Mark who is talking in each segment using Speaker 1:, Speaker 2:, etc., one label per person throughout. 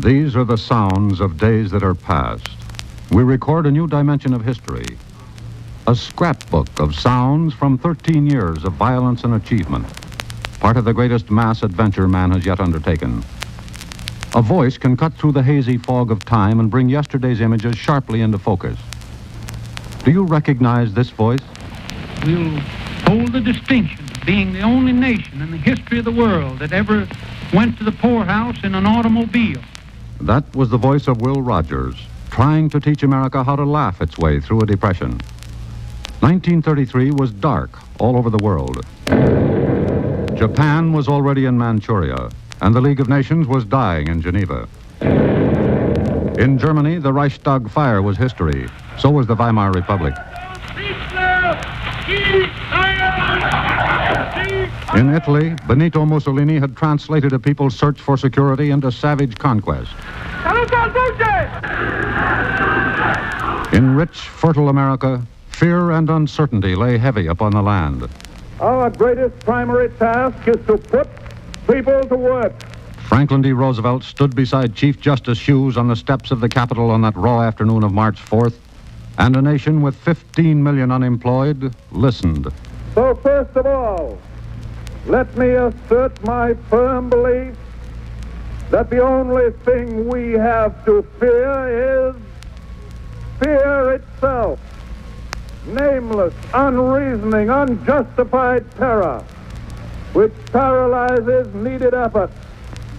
Speaker 1: These are the sounds of days that are past. We record a new dimension of history. A scrapbook of sounds from 13 years of violence and achievement. Part of the greatest mass adventure man has yet undertaken. A voice can cut through the hazy fog of time and bring yesterday's images sharply into focus. Do you recognize this voice?
Speaker 2: We'll hold the distinction of being the only nation in the history of the world that ever went to the poorhouse in an automobile.
Speaker 1: That was the voice of Will Rogers, trying to teach America how to laugh its way through a depression. 1933 was dark all over the world. Japan was already in Manchuria, and the League of Nations was dying in Geneva. In Germany, the Reichstag fire was history. So was the Weimar Republic. In Italy, Benito Mussolini had translated a people's search for security into savage conquest. In rich, fertile America, fear and uncertainty lay heavy upon the land.
Speaker 3: Our greatest primary task is to put people to work.
Speaker 1: Franklin D. Roosevelt stood beside Chief Justice Hughes on the steps of the Capitol on that raw afternoon of March 4th, and a nation with 15 million unemployed listened.
Speaker 3: So first of all, let me assert my firm belief that the only thing we have to fear is fear itself. Nameless, unreasoning, unjustified terror, which paralyzes needed effort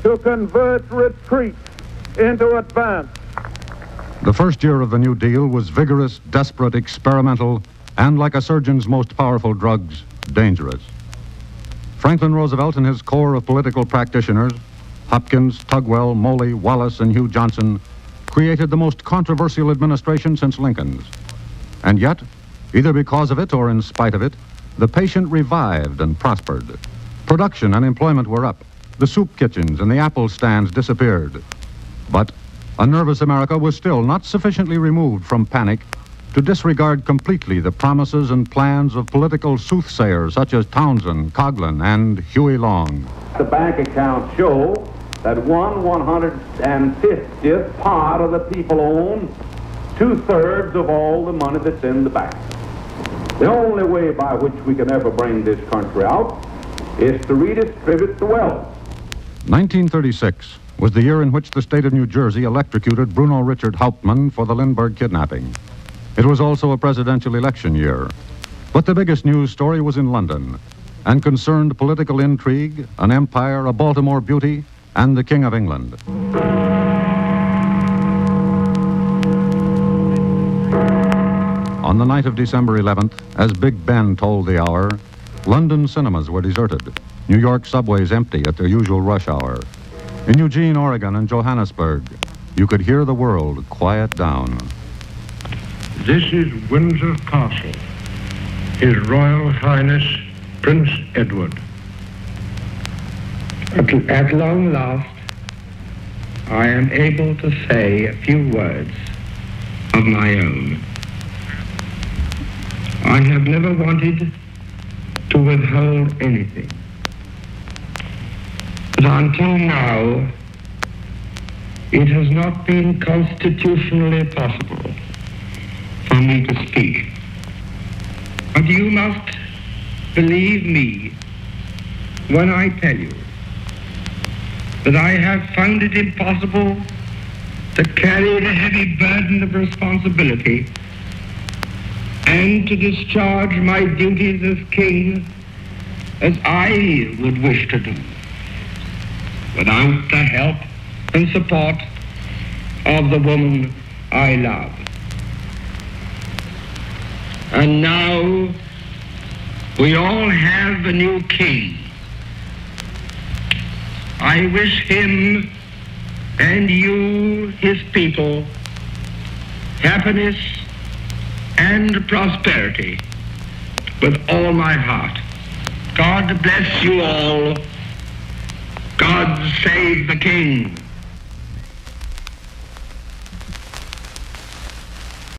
Speaker 3: to convert retreat into advance.
Speaker 1: The first year of the New Deal was vigorous, desperate, experimental, and like a surgeon's most powerful drugs, dangerous. Franklin Roosevelt and his corps of political practitioners, Hopkins, Tugwell, Moley, Wallace, and Hugh Johnson, created the most controversial administration since Lincoln's. And yet, either because of it or in spite of it, the patient revived and prospered. Production and employment were up. The soup kitchens and the apple stands disappeared. But a nervous America was still not sufficiently removed from panic to disregard completely the promises and plans of political soothsayers such as Townsend, Coghlan, and Huey Long.
Speaker 4: The bank accounts show that 1/150th part of the people own 2/3 of all the money that's in the bank. The only way by which we can ever bring this country out is to redistribute the wealth.
Speaker 1: 1936 was the year in which the state of New Jersey electrocuted Bruno Richard Hauptmann for the Lindbergh kidnapping. It was also a presidential election year. But the biggest news story was in London and concerned political intrigue, an empire, a Baltimore beauty, and the King of England. On the night of December 11th, as Big Ben tolled the hour, London cinemas were deserted, New York subways empty at their usual rush hour. In Eugene, Oregon, and Johannesburg, you could hear the world quiet down.
Speaker 5: This is Windsor Castle, His Royal Highness Prince Edward.
Speaker 6: At long last, I am able to say a few words of my own. I have never wanted to withhold anything. But until now, it has not been constitutionally possible for me to speak. But you must believe me when I tell you that I have found it impossible to carry the heavy burden of responsibility and to discharge my duties as king as I would wish to do without the help and support of the woman I love. And now we all have a new king. I wish him and you, his people, happiness and prosperity with all my heart. God bless you all. God save the king.